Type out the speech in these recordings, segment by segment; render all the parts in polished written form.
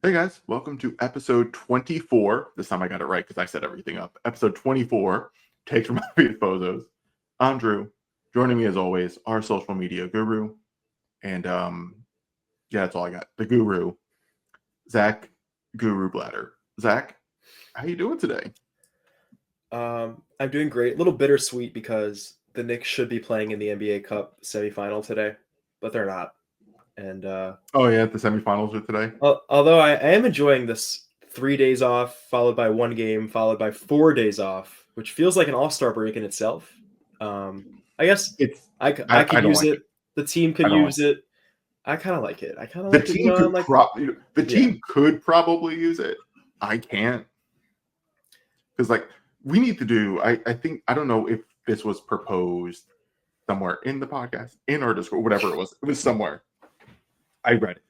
Hey guys, welcome to episode 24. This time I got it right because I set everything up. Episode 24, Takes from Obvious Bozos. I'm Drew. Joining me as always, our social media guru. And yeah, that's all I got. The guru, Zach Guru Bladder. Zach, how you doing today? I'm doing great. A little bittersweet because the Knicks should be playing in the NBA Cup semifinal today, but they're not. And Oh yeah, the semifinals are today. although I am enjoying this 3 days off, followed by one game, followed by 4 days off, which feels like an all-star break in itself. I guess It's I I could don't use like it. it. The team I could don't like use it. I kind of like it. I kind of the like it. team could I'm like, the yeah, team could probably use it. I can't. Because like we need to do I think I don't know if this was proposed somewhere in the podcast, in our Discord, whatever it was somewhere. I read it.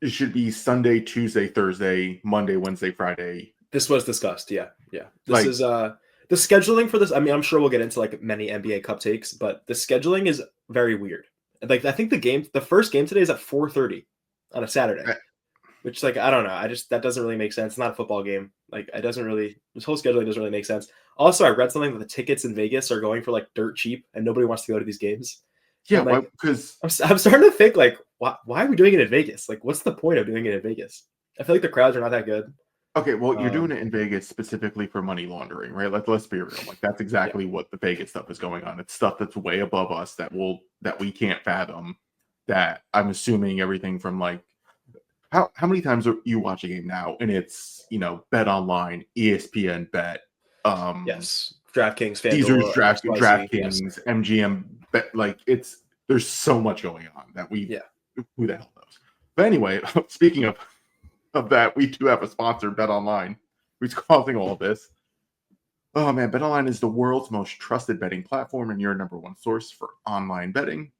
It should be Sunday, Tuesday, Thursday, Monday, Wednesday, Friday. this was discussed. Yeah. This Like, is the scheduling for this. I mean, I'm sure we'll get into like many NBA Cup takes, but the scheduling is very weird. Like, I think the first game today is at 4:30 on a Saturday, I, which like I don't know. That doesn't really make sense. It's not a football game. Like, this whole scheduling doesn't really make sense. Also, I read something that the tickets in Vegas are going for like dirt cheap, and nobody wants to go to these games. And yeah, I'm like, because I'm starting to think like, why are we doing it in Vegas? Like, what's the point of doing it in Vegas? I feel like the crowds are not that good. okay, well, you're doing Um, it in Vegas specifically for money laundering, right? Like, let's be real. Like, that's yeah. exactly what the Vegas stuff is going on. It's stuff that's way above us that we can't fathom. That I'm assuming everything from like how many times you watch a game now and it's Bet Online, ESPN Bet, um Yes. DraftKings, Caesars FanDuel, XYZ. Yes. DraftKings, MGM Bet, like there's so much going on that Yeah. who the hell knows. But anyway, speaking of that, we do have a sponsor, Bet Online, who's causing all of this. Oh man, Bet Online is the world's most trusted betting platform and your number one source for online betting.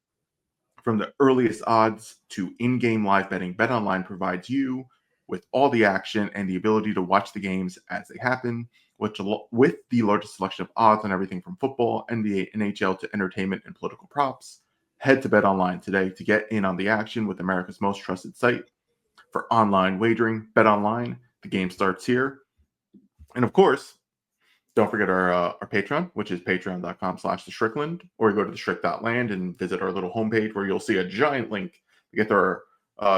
From the earliest odds to in-game live betting, BetOnline provides you with all the action and the ability to watch the games as they happen, with the largest selection of odds on everything from football, NBA, NHL to entertainment and political props. Head to BetOnline today to get in on the action with America's most trusted site for online wagering. BetOnline, the game starts here. And of course, don't forget our Patreon, which is patreon.com/Strickland, or you go to the strict.land and visit our little homepage where you'll see a giant link to get to our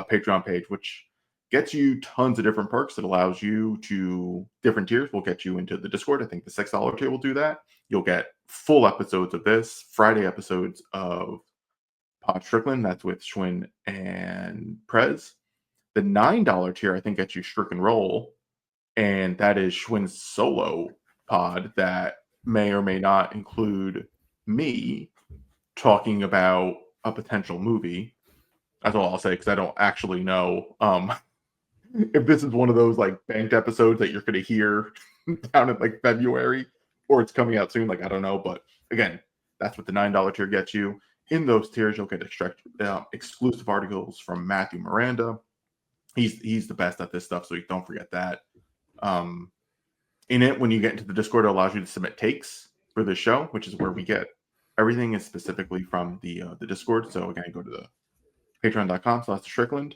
Patreon page, which gets you tons of different perks. It allows you to different tiers. Will get you into the Discord. I think the $6 tier will do that. You'll get full episodes of this, Friday episodes of Pod Strickland. That's with Schwinn and Prez. The $9 tier, I think, gets you Strick and Roll, and that is Schwinn's solo pod that may or may not include me talking about a potential movie. That's all I'll say because I don't actually know if this is one of those like banked episodes that you're going to hear down in like February or it's coming out soon. Like I don't know, but again, that's what the $9 tier gets you. In those tiers, you'll get exclusive articles from Matthew Miranda. He's the best at this stuff, so you don't forget that. In it, when you get into the Discord, it allows you to submit takes for the show, which is where we get everything is specifically from the Discord. So again, go to the patreon.com/Strickland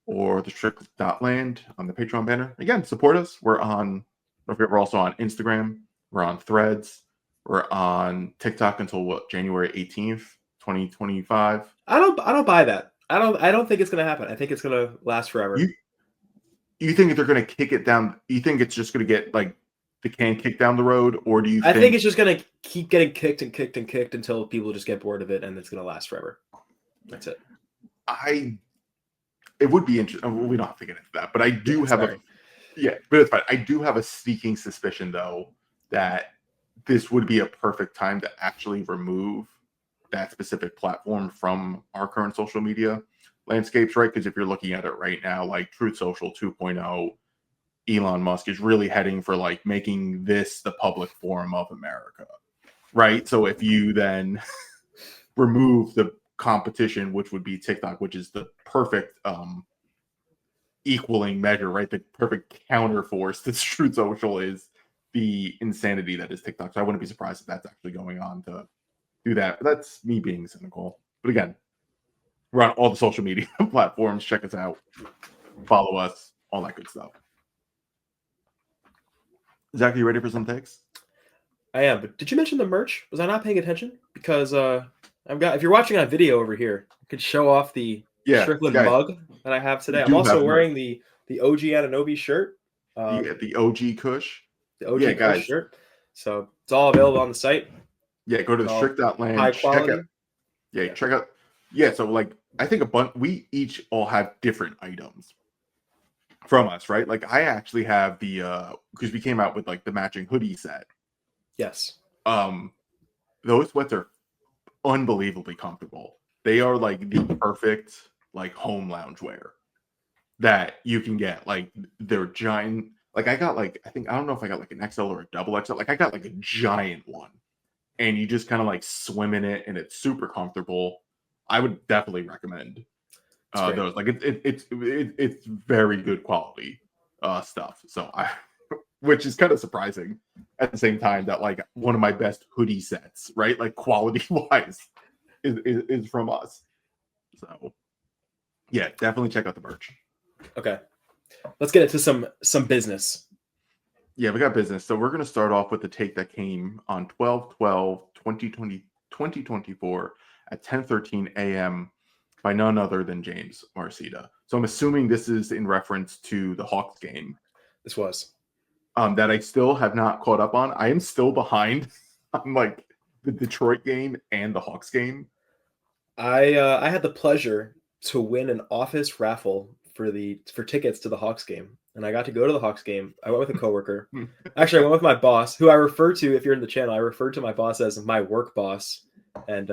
or the strict.land on the Patreon banner. Again, support us. We're also on Instagram. We're on Threads. We're on TikTok until January 18th, 2025. I don't buy that. I don't think it's gonna happen. I think it's gonna last forever. You think they're gonna kick it down? You think it's just gonna get like the can kicked down the road, or do you I think think it's just gonna keep getting kicked and kicked and kicked until people just get bored of it, and it's gonna last forever. That's it. it would be interesting. We don't have to get into that, but I do have sorry. but it's fine. I do have a sneaking suspicion though that this would be a perfect time to actually remove that specific platform from our current social media landscapes, right? Because if you're looking at it right now, like Truth Social 2.0, Elon Musk is really heading for like making this the public forum of America, right? So if you then remove the competition, which would be TikTok, which is the perfect equaling measure, right? The perfect counter force to Truth Social is the insanity that is TikTok. So I wouldn't be surprised if that's actually going on to do that. But that's me being cynical. But again, we're on all the social media platforms. Check us out. follow us, all that good stuff. Zach, are you ready for some takes? I am, but did you mention the merch? Was I not paying attention? Because I've got, if you're watching on video over here, I could show off the Strickland guys, mug that I have today. we I'm do also have wearing the OG Ananobi shirt. the OG Kush. The OG Kush guys. shirt. So it's all available on the site. Yeah, go to the strict.land. High quality. Check out. Yeah, so like I think we each all have different items from us, right? Like I actually have the because we came out with like the matching hoodie set. Yes. Those sweats are unbelievably comfortable. They are like the perfect like home lounge wear that you can get. Like they're giant. Like I got like I don't know if I got like an XL or a double XL. Like I got like a giant one, and you just kind of like swim in it, and it's super comfortable. I would definitely recommend those. Like it's very good quality stuff. So which is kind of surprising at the same time that like one of my best hoodie sets, right? Like quality wise, is from us. So yeah, definitely check out the merch. Okay, let's get into some business. Yeah, we got business. So we're going to start off with the take that came on 12/12/2024 at 10:13 a.m. by none other than James Marcita. So I'm assuming this is in reference to the Hawks game. This was. That I still have not caught up on. I am still behind on like the Detroit game and the Hawks game. I had the pleasure to win an office raffle for tickets to the Hawks game, and I got to go to the Hawks game. I went with a coworker. Actually, I went with my boss, who I refer to, if you're in the channel, I refer to my boss as my work boss, and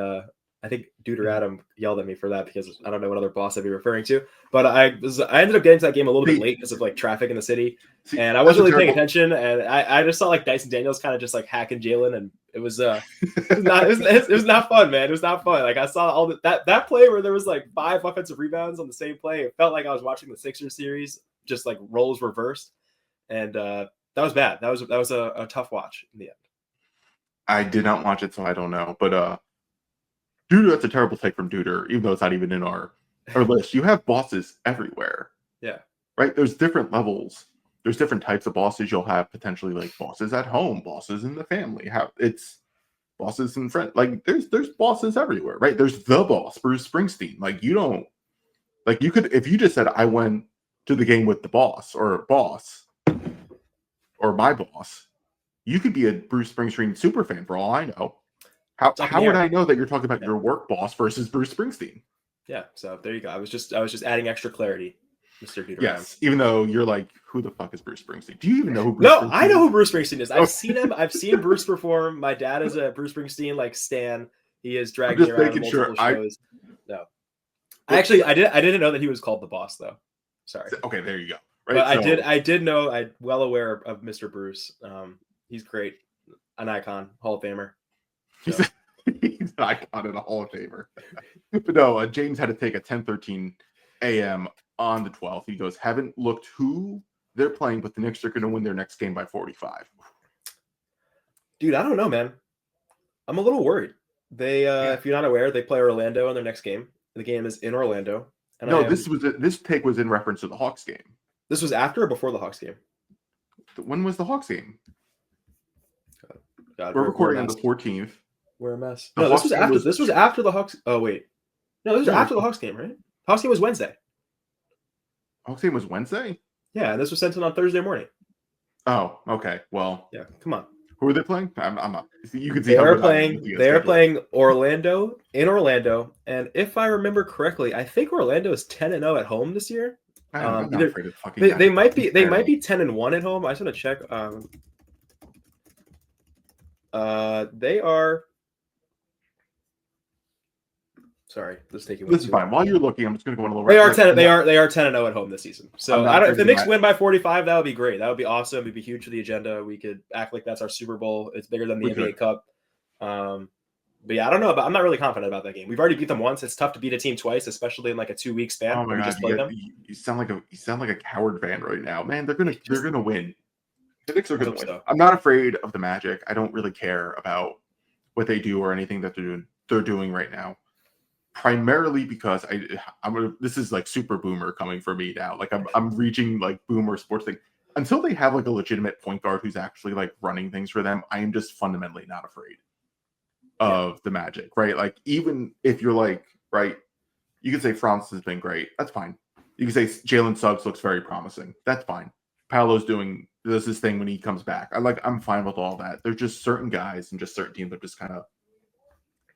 I think Duder Adam yelled at me for that because I don't know what other boss I'd be referring to. But I ended up getting to that game a little bit late because of like traffic in the city, and I wasn't really paying attention. And I just saw like Dyson Daniels kind of just like hacking Jalen, and it was not fun, man. It was not fun. Like I saw all that play where there was like 5 offensive rebounds on the same play. It felt like I was watching the Sixers series, just like roles reversed, and that was bad. That was a tough watch in the end. I did not watch it, so I don't know. But Duder, that's a terrible take from Duder, even though it's not even in our list. You have bosses everywhere. Yeah. Right? There's different levels. There's different types of bosses. You'll have potentially like bosses at home, bosses in the family. It's bosses in friends. Like there's bosses everywhere, right? There's the boss, Bruce Springsteen. Like you don't like you could if you just said I went to the game with the boss or my boss, you could be a Bruce Springsteen super fan for all I know. How would I know that you're talking about your work boss versus Bruce Springsteen? Yeah, so there you go. I was just adding extra clarity, Mr. Peter. Yes, even though you're like, who the fuck is Bruce Springsteen? Do you even know who Bruce Springsteen is? I know who Bruce Springsteen is. I've seen him. I've seen Bruce perform. My dad is a Bruce Springsteen like stan. He has dragged me around multiple shows. No. I didn't know that he was called the boss though. Sorry. Okay, there you go. Right. But I did know. I'm well aware of Mr. Bruce. He's great. An icon, Hall of Famer. So. He's an icon and a Hall of Famer. But no, James had to take at 10:13 a.m. on the 12th. He goes, haven't looked who they're playing, but the Knicks are going to win their next game by 45. Dude, I don't know, man. I'm a little worried. They, if you're not aware, they play Orlando in their next game. The game is in Orlando. And no, this take was in reference to the Hawks game. This was after or before the Hawks game? When was the Hawks game? God, we're recording on the 14th. We're a mess. No, this was after the Hawks. Oh wait, no, this was after the Hawks game, right? Hawks game was Wednesday. Hawks game was Wednesday. Yeah, this was sent in on Thursday morning. Oh, okay. Well, yeah. Come on. Who are they playing? I'm not. You can see they are playing Orlando in Orlando, and if I remember correctly, I think Orlando is 10-0 at home this year. I'm not afraid of fucking. They might be 10-1 at home. I just want to check. They are. Sorry, this is taking. This is fine. While you're looking, I'm just going to go on a little. They are 10-0 at home this season. So if the Knicks win by 45, that would be great. That would be awesome. It'd be huge for the agenda. We could act like that's our Super Bowl. It's bigger than the NBA Cup. But yeah, I don't know. But I'm not really confident about that game. We've already beat them once. It's tough to beat a team twice, especially in like a 2-week span. Oh my God, you sound like a coward fan right now, man. They're gonna win. The Knicks are gonna win. So. I'm not afraid of the Magic. I don't really care about what they do or anything that they're doing right now. primarily because this is like super boomer coming for me now. Like I'm reaching like boomer sports thing. Until they have like a legitimate point guard who's actually like running things for them, I am just fundamentally not afraid of the Magic, right? Like even if you're like, right, you can say Franz has been great. That's fine. You can say Jalen Suggs looks very promising. That's fine. Paolo's does his thing when he comes back. I'm fine with all that. There's just certain guys and just certain teams that just kind of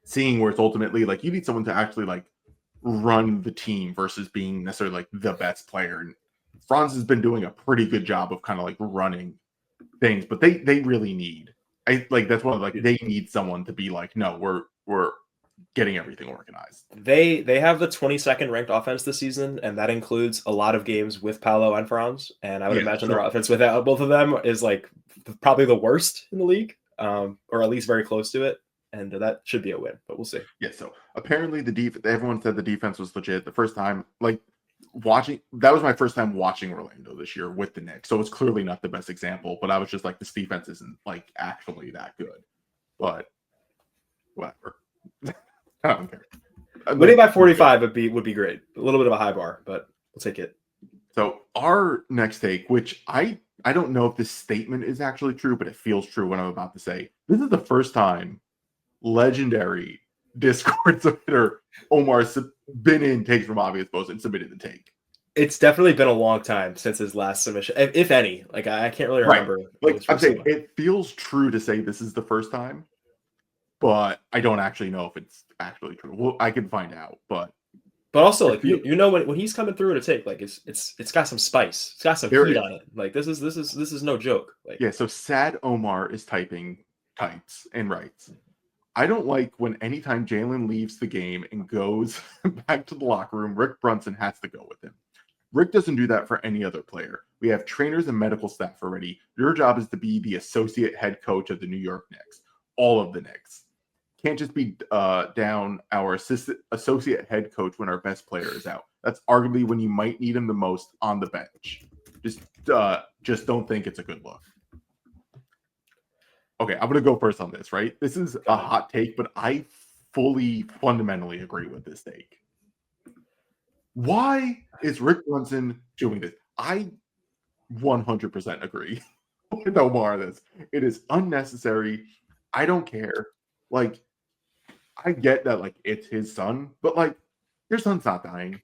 seeing where it's ultimately like you need someone to actually like run the team versus being necessarily like the best player. And Franz has been doing a pretty good job of kind of like running things, but they really need that's one of like they need someone to be like, no, we're getting everything organized. They have the 22nd ranked offense this season, and that includes a lot of games with Paolo and Franz. And I would imagine their offense without both of them is like probably the worst in the league, or at least very close to it. And that should be a win, but we'll see. Yeah. So apparently everyone said the defense was legit the first time. Like that was my first time watching Orlando this year with the Knicks. So it's clearly not the best example, but I was just like, this defense isn't like actually that good. But whatever. I don't care. Winning by 45 would be great. A little bit of a high bar, but we'll take it. So our next take, which I don't know if this statement is actually true, but it feels true what I'm about to say. This is the first time legendary Discord submitter Omar's been in Takes from Obvious Post and submitted the take. It's definitely been a long time since his last submission, if any. Like I can't really remember. Right. Like I'm saying, it feels true to say this is the first time, but I don't actually know if it's actually true. Well, I can find out, but also like you know when he's coming through to take, like it's got some spice, it's got some heat on it. Like this is no joke. Like yeah. So Sad Omar is types and writes. I don't like when anytime Jalen leaves the game and goes back to the locker room, Rick Brunson has to go with him. Rick doesn't do that for any other player. We have trainers and medical staff already. Your job is to be the associate head coach of the New York Knicks. All of the Knicks. Can't just be down our associate head coach when our best player is out. That's arguably when you might need him the most on the bench. Just don't think it's a good look. Okay, I'm going to go first on this, right? This is a hot take, but I fundamentally agree with this take. Why is Rick Brunson doing this? I 100% agree with Omar on this. It is unnecessary. I don't care. Like, I get that, like, it's his son, but, like, your son's not dying.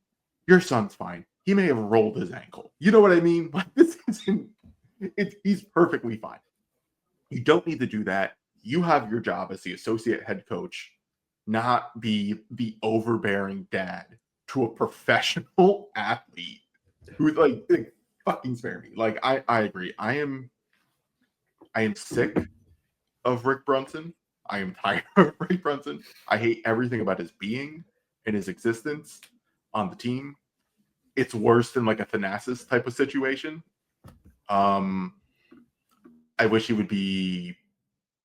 Your son's fine. He may have rolled his ankle. You know what I mean? Like, this isn't... He's perfectly fine. You don't need to do that. You have your job as the associate head coach, not be the overbearing dad to a professional athlete who's like fucking spare me. Like I agree. I am sick of Rick Brunson. I am tired of Rick Brunson. I hate everything about his being and his existence on the team. It's worse than like a Thanasis type of situation. I wish he would be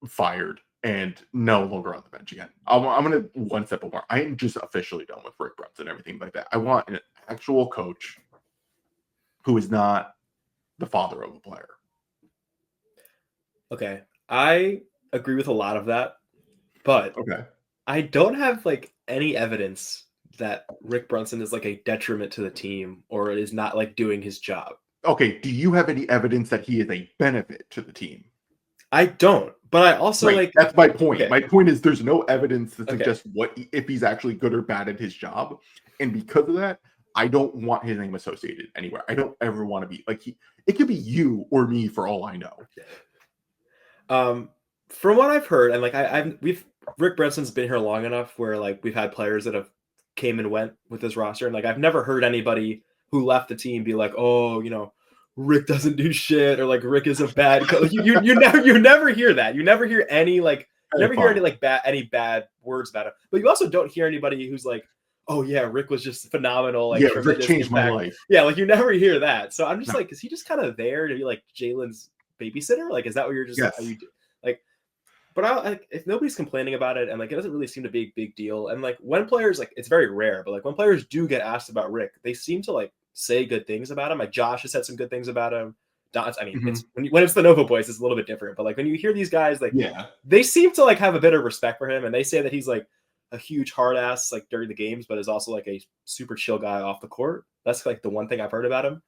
fired and no longer on the bench again. I'm going to one step over. I am just officially done with Rick Brunson and everything like that. I want an actual coach who is not the father of a player. Okay. I agree with a lot of that, but I don't have like any evidence that Rick Brunson is like a detriment to the team or is not like doing his job. Okay, do you have any evidence that he is a benefit to the team? I don't, but I also like... That's my point. Okay. My point is there's no evidence to suggest if he's actually good or bad at his job. And because of that, I don't want his name associated anywhere. I don't ever want to be... Like, it could be you or me for all I know. From what I've heard, and like Rick Brunson's been here long enough where like we've had players that have came and went with this roster, and like I've never heard anybody who left the team be like, oh, you know, Rick doesn't do shit, or like Rick is a bad coach. You never hear that. You never hear any like any bad words about him. But you also don't hear anybody who's like, oh yeah, Rick was just phenomenal. Like, yeah, Rick changed my life. Yeah, like you never hear that. So I'm just like, is he just kind of there to be like Jalen's babysitter? Like, is that what you're just yes. How you do? Like, but if nobody's complaining about it, and like it doesn't really seem to be a big deal, and like when players, like it's very rare, but like when players do get asked about Rick, they seem to like say good things about him. Like Josh has said some good things about him. I mean, it's when it's the Nova Boys, it's a little bit different. But like when you hear these guys, like they seem to like have a bit of respect for him, and they say that he's like a huge hard ass like during the games, but is also like a super chill guy off the court. That's like the one thing I've heard about him.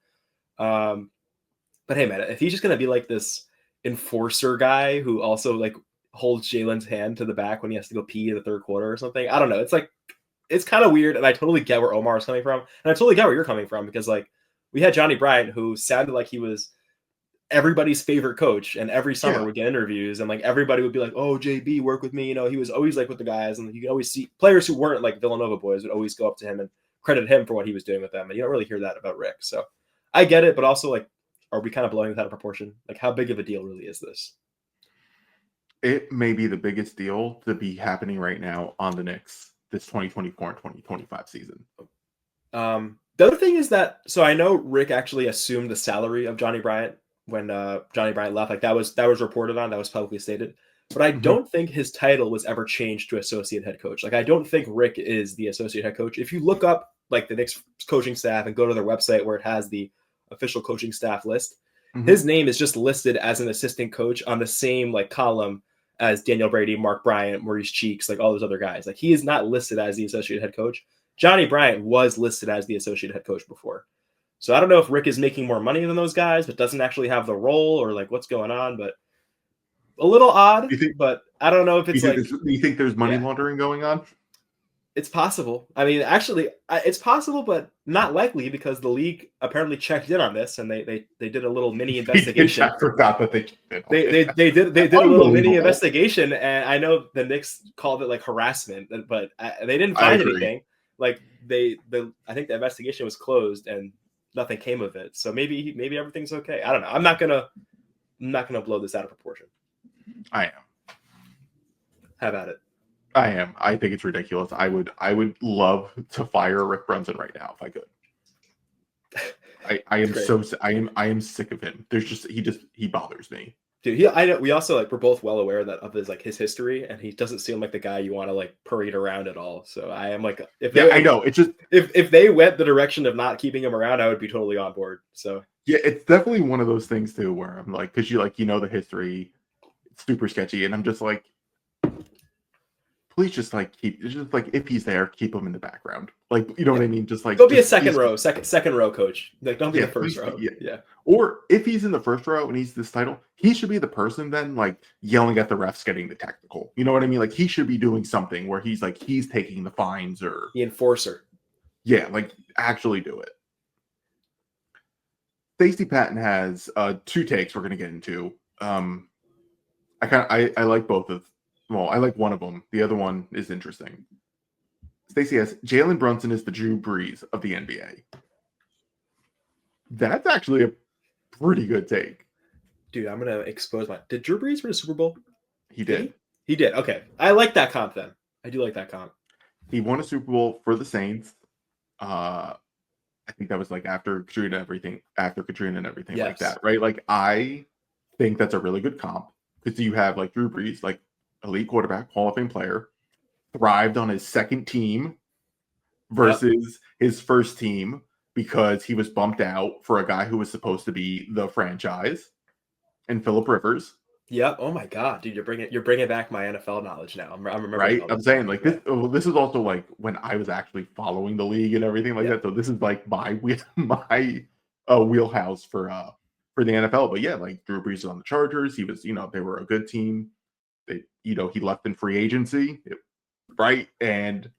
But hey, man, if he's just gonna be like this enforcer guy who also like holds Jalen's hand to the back when he has to go pee in the third quarter or something, I don't know. It's like it's kind of weird, and I totally get where Omar is coming from, and I totally get where you're coming from because like we had Johnny Bryant who sounded like he was everybody's favorite coach, and every summer would get interviews, and like everybody would be like, "Oh, JB, work with me." You know, he was always like with the guys, and you could always see players who weren't like Villanova boys would always go up to him and credit him for what he was doing with them, and you don't really hear that about Rick. So I get it, but also like, are we kind of blowing this out of proportion? Like, how big of a deal really is this? It may be the biggest deal to be happening right now on the Knicks this 2024 and 2025 season. The other thing is that, so I know Rick actually assumed the salary of Johnny Bryant when Johnny Bryant left. Like that was reported on, that was publicly stated. But I don't think his title was ever changed to associate head coach. Like I don't think Rick is the associate head coach. If you look up like the Knicks coaching staff and go to their website where it has the official coaching staff list, his name is just listed as an assistant coach on the same like column as Daniel Brady, Mark Bryant, Maurice Cheeks, like all those other guys. Like he is not listed as the associate head coach. Johnny Bryant was listed as the associate head coach before. So I don't know if Rick is making more money than those guys, but doesn't actually have the role or like what's going on, but a little odd, but I don't know if it's like... Do you think there's money laundering going on? It's possible. I mean, actually, it's possible, but not likely because the league apparently checked in on this and they did a little mini investigation. I forgot that they did. They did a little mini investigation, and I know the Knicks called it like harassment, but they didn't find anything. Like I think the investigation was closed and nothing came of it. So maybe everything's okay. I don't know. I'm not gonna blow this out of proportion. I am. Have at it. I am. I think it's ridiculous. I would love to fire Rick Brunson right now if I could. I am so I am sick of him. There's just he bothers me. Dude, I know we also like we're both well aware that of his history, and he doesn't seem like the guy you want to like parade around at all. So I am like I know. It's just if they went the direction of not keeping him around, I would be totally on board. So yeah, it's definitely one of those things too where I'm like, because you know the history, it's super sketchy, and I'm just like, please just like if he's there, keep him in the background. Like, you know what I mean? Just like go be a second row coach. Like don't be the first row. Yeah. Or if he's in the first row and he's this title, he should be the person then like yelling at the refs getting the technical. You know what I mean? Like he should be doing something where he's taking the fines or the enforcer. Yeah, like actually do it. Stacey Patton has two takes we're gonna get into. I like both of. Well, I like one of them. The other one is interesting. Stacey says, Jalen Brunson is the Drew Brees of the NBA. That's actually a pretty good take. Dude, I'm going to expose Did Drew Brees win a Super Bowl? He did. He did. Okay. I like that comp then. I do like that comp. He won a Super Bowl for the Saints. I think that was like after Katrina and everything like that, right? Like, I think that's a really good comp because you have like Drew Brees, like elite quarterback, Hall of Fame player, thrived on his second team versus his first team because he was bumped out for a guy who was supposed to be the franchise, and Phillip Rivers. Yep. Oh my God, dude, you're bringing back my NFL knowledge now. I'm remembering. Right. I'm saying like this. Oh, this is also like when I was actually following the league and everything like that. So this is like my wheelhouse for the NFL. But yeah, like Drew Brees was on the Chargers. He was, they were a good team. He left in free agency, right? And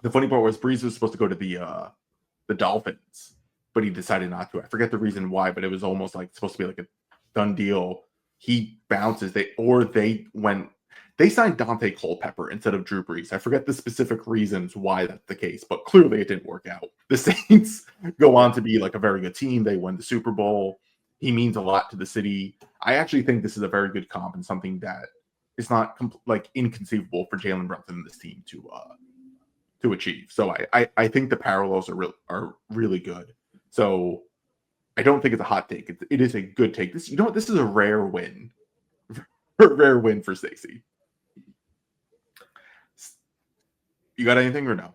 the funny part was Brees was supposed to go to the Dolphins, but he decided not to. I forget the reason why, but it was almost like supposed to be like a done deal. He bounces. They signed Dante Culpepper instead of Drew Brees. I forget the specific reasons why that's the case, but clearly it didn't work out. The Saints go on to be like a very good team. They won the Super Bowl. He means a lot to the city. I actually think this is a very good comp and something that is not inconceivable for Jalen Brunson and this team to achieve. So I think the parallels are really good. So I don't think it's a hot take. It is a good take. This is a rare win, for Stacey. You got anything or no?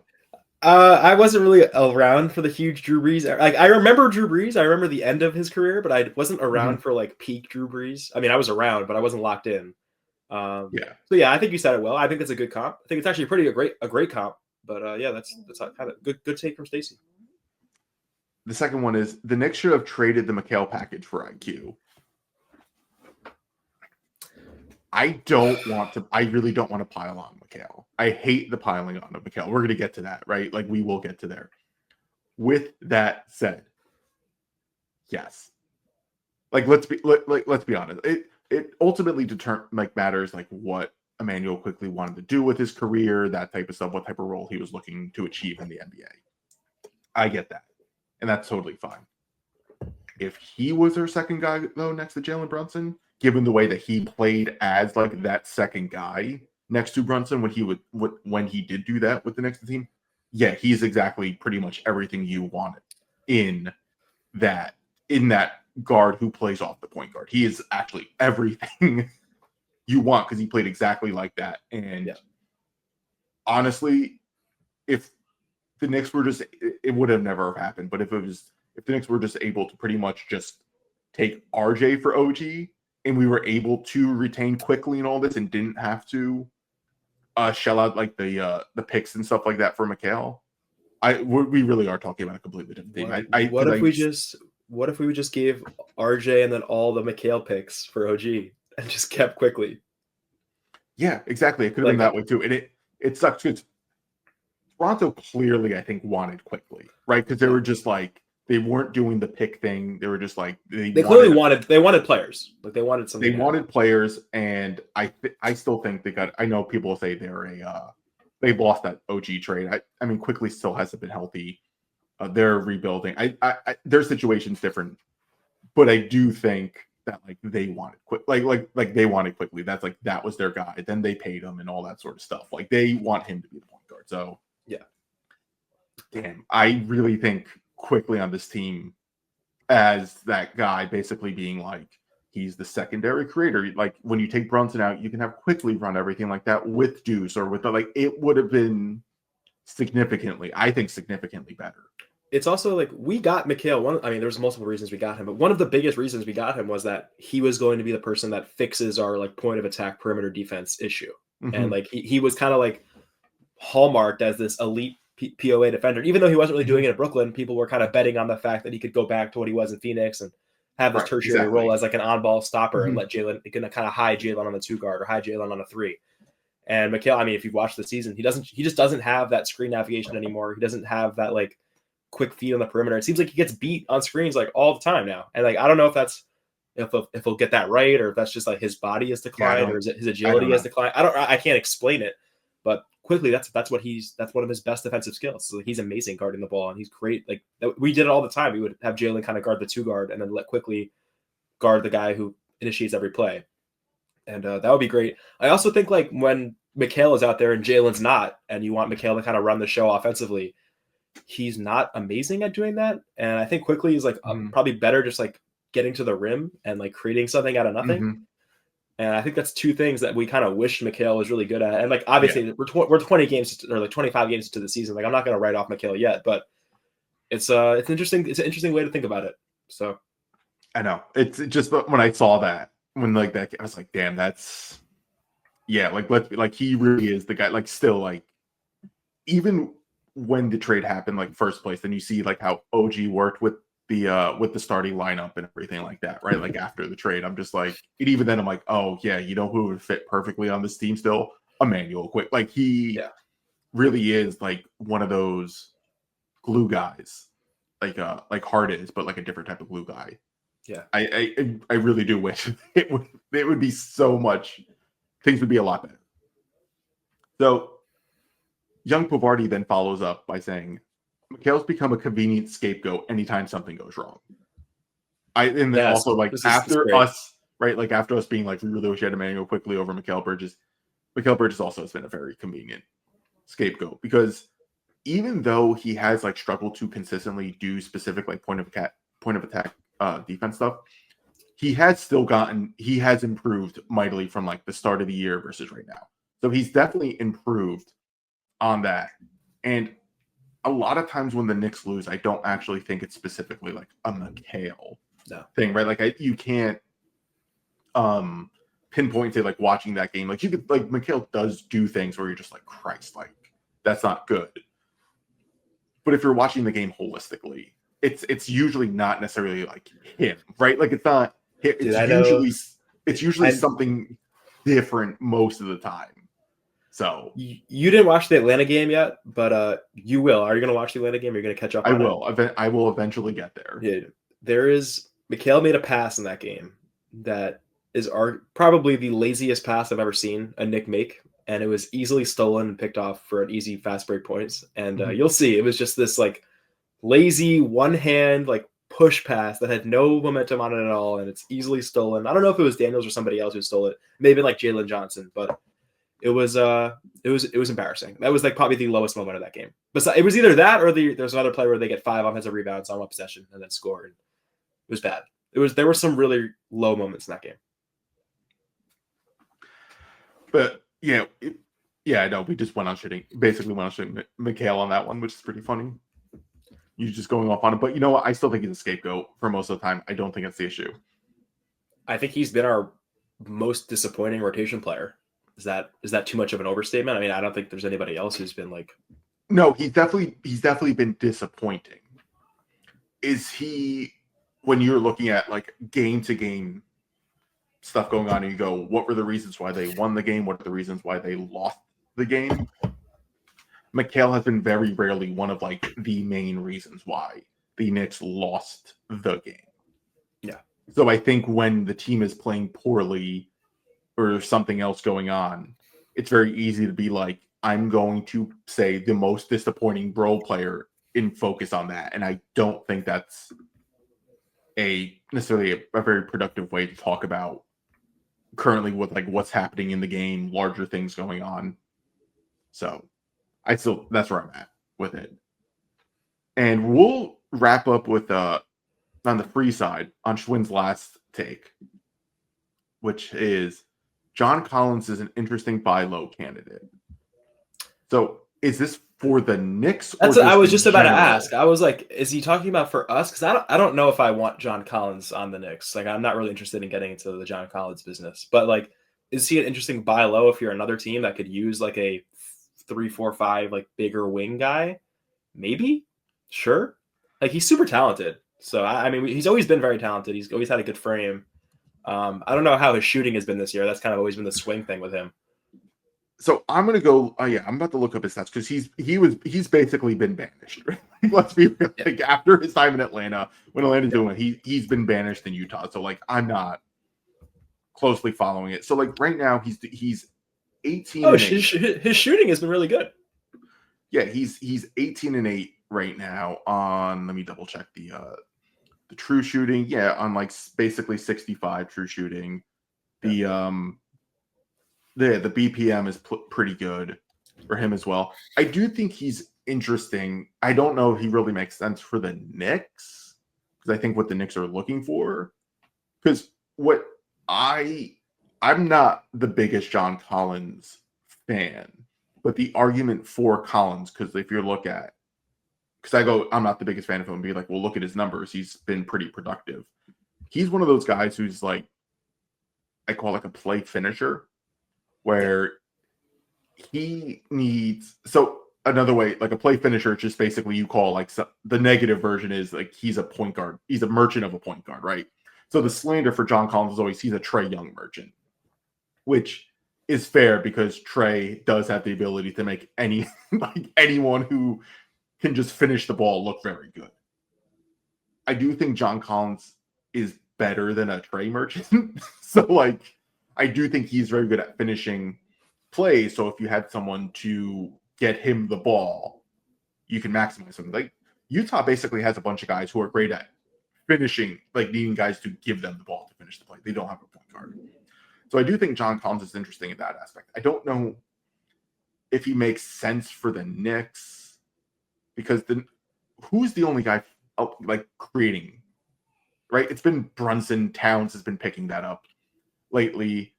I wasn't really around for the huge Drew Brees. Like I remember Drew Brees. I remember the end of his career, but I wasn't around for like peak Drew Brees. I mean, I was around, but I wasn't locked in. Yeah. So yeah, I think you said it well. I think it's a good comp. I think it's actually a great comp. But yeah, that's kind of good take from Stacy. The second one is the Knicks should have traded the McHale package for IQ. I really don't want to pile on McHale. I hate the piling on of McHale. We're going to get to that, right? Like we will get to there. With that said, yes. Like let's be honest. It ultimately matters like what Emmanuel quickly wanted to do with his career, that type of stuff, what type of role he was looking to achieve in the NBA. I get that. And that's totally fine. If he was their second guy though next to Jalen Brunson, given the way that he played as like that second guy next to Brunson when he did do that with the next team, yeah, he's exactly pretty much everything you wanted in that guard who plays off the point guard. He is actually everything you want because he played exactly like that. And honestly, if the Knicks were just, it would have never happened. But if the Knicks were just able to pretty much just take RJ for OG and we were able to retain quickly and all this and didn't have to shell out like the picks and stuff like that for McHale, we really are talking about a completely different team. What if we just gave RJ and then all the McHale picks for OG and just kept quickly? Yeah, exactly. It could have been that way too. And it sucks because Toronto clearly, I think, wanted quickly, right? Because they were just like, they weren't doing the pick thing. They were just like they clearly wanted players. Like they wanted something. They wanted players, and I still think they got. I know people will say they lost that OG trade. I mean, quickly still hasn't been healthy. They're rebuilding. Their situation's different, but I do think that like they wanted like they wanted quickly. That's like that was their guy. Then they paid him and all that sort of stuff. Like they want him to be the point guard. So yeah, damn, I really think quickly on this team as that guy basically being like he's the secondary creator. Like when you take Brunson out, you can have quickly run everything like that with Deuce or with it would have been significantly better. It's also like we got McHale. There's multiple reasons we got him, but one of the biggest reasons we got him was that he was going to be the person that fixes our like point of attack perimeter defense issue. Mm-hmm. And like he was kind of like hallmarked as this elite POA defender, even though he wasn't really doing it in Brooklyn. People were kind of betting on the fact that he could go back to what he was in Phoenix and have this tertiary role as like an on-ball stopper and let Jalen kind of hide Jalen on the 2 guard or hide Jalen on a 3. And McHale, if you've watched the season, he just doesn't have that screen navigation anymore. He doesn't have that like quick feet on the perimeter. It seems like he gets beat on screens like all the time now. And like I don't know if he'll get that right or if that's just like his body has declined or is it his agility has declined. I can't explain it, but quickly that's one of his best defensive skills. So he's amazing guarding the ball and he's great. Like we did it all the time. We would have Jalen kind of guard the 2 guard and then let quickly guard the guy who initiates every play. And that would be great. I also think like when McHale is out there and Jalen's not, and you want McHale to kind of run the show offensively, he's not amazing at doing that. And I think quickly he's like probably better just like getting to the rim and like creating something out of nothing. Mm-hmm. And I think that's 2 things that we kind of wish McHale was really good at. And like obviously we're 20 games or like 25 games into the season. Like I'm not going to write off McHale yet, but it's interesting. It's an interesting way to think about it. So I know it's just when I saw that when like that I was like, damn, that's like he really is the guy. Like still like even when the trade happened, like first place, then you see like how OG worked with the starting lineup and everything like that, right? Like after the trade, I'm just like, and even then I'm like, oh yeah, you know who would fit perfectly on this team still? Emmanuel Quick. Like he really is like one of those glue guys, like Hart is, but like a different type of glue guy. Yeah. I really do wish it would be so much, things would be a lot better. So young Pavardi then follows up by saying, McHale's become a convenient scapegoat anytime something goes wrong. Also like after us, right? Like after us being like, we really wish you had Emmanuel quickly over Mikal Bridges. Mikal Bridges also has been a very convenient scapegoat because even though he has like struggled to consistently do specific like point of attack defense stuff, he has improved mightily from like the start of the year versus right now. So he's definitely improved on that. And a lot of times when the Knicks lose, I don't actually think it's specifically like a McHale thing, right? Like you can't pinpoint to like watching that game. Like you could like Mikhail does do things where you're just like, Christ, like that's not good. But if you're watching the game holistically, it's usually not necessarily like him, right? Like it's not. It's usually something different most of the time. So you didn't watch the Atlanta game yet, but you will. Are you going to watch the Atlanta game? Are you going to catch up on it? I will eventually get there. Yeah, Mikhail made a pass in that game that is probably the laziest pass I've ever seen a Nick make, and it was easily stolen and picked off for an easy fast break points. And you'll see, it was just this like lazy one hand like push pass that had no momentum on it at all, and it's easily stolen. I don't know if it was Daniels or somebody else who stole it, maybe like Jalen Johnson, but it was embarrassing. That was like probably the lowest moment of that game. But it was either that or there's another play where they get 5 offensive rebounds on one possession and then score. And it was bad. There were some really low moments in that game. But I know we just went on shitting Mikhail on that one, which is pretty funny. You just going off on it, but you know what? I still think he's a scapegoat for most of the time. I don't think it's the issue. I think he's been our most disappointing rotation player. Is that too much of an overstatement? I mean, I don't think there's anybody else who's been like. No, he's definitely been disappointing. Is he, when you're looking at like game to game stuff going on and you go, what were the reasons why they won the game? What are the reasons why they lost the game? Mikhail has been very rarely one of like the main reasons why the Knicks lost the game. Yeah. So I think when the team is playing poorly or something else going on, it's very easy to be like, I'm going to say the most disappointing role player and focus on that. And I don't think that's necessarily a very productive way to talk about currently with like what's happening in the game, larger things going on. So that's where I'm at with it. And we'll wrap up with on the free side on Schwinn's last take, which is John Collins is an interesting buy low candidate. So is this for the Knicks? That's what I was just about to ask. I was like, is he talking about for us? Because I don't know if I want John Collins on the Knicks. Like, I'm not really interested in getting into the John Collins business. But like, is he an interesting buy low if you're another team that could use like a 3, 4, 5 like bigger wing guy? Maybe, sure. Like he's super talented. So I mean, he's always been very talented. He's always had a good frame. I don't know how his shooting has been this year. That's kind of always been the swing thing with him. So I'm gonna go. I'm about to look up his stats because he's basically been banished. Let's be real. Like after his time in Atlanta, when Atlanta's doing it, he's been banished in Utah. So like I'm not closely following it. So like right now he's 18. Oh, his shooting has been really good. Yeah, he's 18-8 right now on. Let me double check the true shooting. Yeah, on like basically 65 true shooting. The BPM is pretty good for him as well. I do think he's interesting. I don't know if he really makes sense for the Knicks because I think what the Knicks are looking for. Because I'm not the biggest John Collins fan, but the argument for Collins, because if you look at, I'm not the biggest fan of him, and be like, well, look at his numbers. He's been pretty productive. He's one of those guys who's like, I call like a play finisher, where he needs. So another way, like a play finisher, just basically you call like the negative version is like he's a point guard. He's a merchant of a point guard, right? So the slander for John Collins is always he's a Trae Young merchant, which is fair because Trae does have the ability to make anyone who can just finish the ball look very good. I do think John Collins is better than a Trae merchant. So like I do think he's very good at finishing plays. So if you had someone to get him the ball, you can maximize something. Like Utah basically has a bunch of guys who are great at finishing, like needing guys to give them the ball to finish the play. They don't have a point guard. So I do think John Collins is interesting in that aspect. I don't know if he makes sense for the Knicks because who's the only guy like creating, right? It's been Brunson. Towns has been picking that up lately.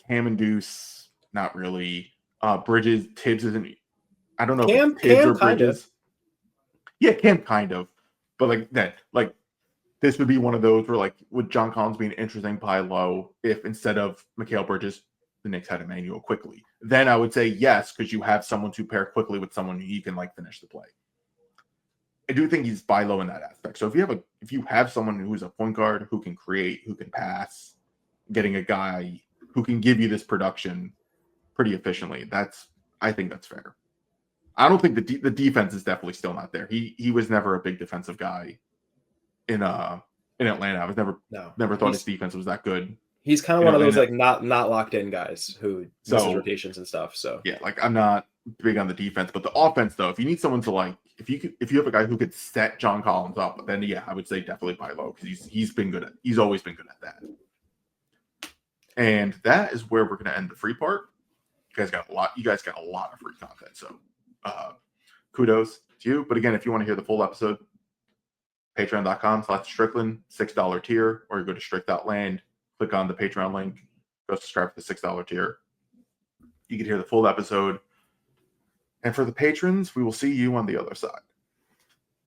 Cam and Deuce, not really. Bridges, Tibbs isn't. I don't know if it's Tibbs or Bridges. Yeah, Cam kind of, but like that, like this would be one of those where, like, would John Collins be an interesting buy low if instead of Mikal Bridges, the Knicks had Emmanuel Quickly? Then I would say yes, because you have someone to pair quickly with someone who you can like finish the play. I do think he's buy low in that aspect. So if you have someone who's a point guard who can create, who can pass, getting a guy who can give you this production pretty efficiently, I think that's fair. I don't think the defense is definitely still not there. He was never a big defensive guy in Atlanta. I was never thought his defense was that good. He's kind of one of those like not locked in guys who misses rotations and stuff. So yeah, like I'm not big on the defense, but the offense though, if you need someone to like, if you have a guy who could set John Collins up, then yeah, I would say definitely buy low because he's always been good at that. And that is where we're gonna end the free part. You guys got a lot of free content, so kudos to you. But again, if you want to hear the full episode, patreon.com/Strickland, $6 tier, or you go to strict.land, click on the Patreon link, go subscribe to the $6 tier. You can hear the full episode. And for the patrons, we will see you on the other side.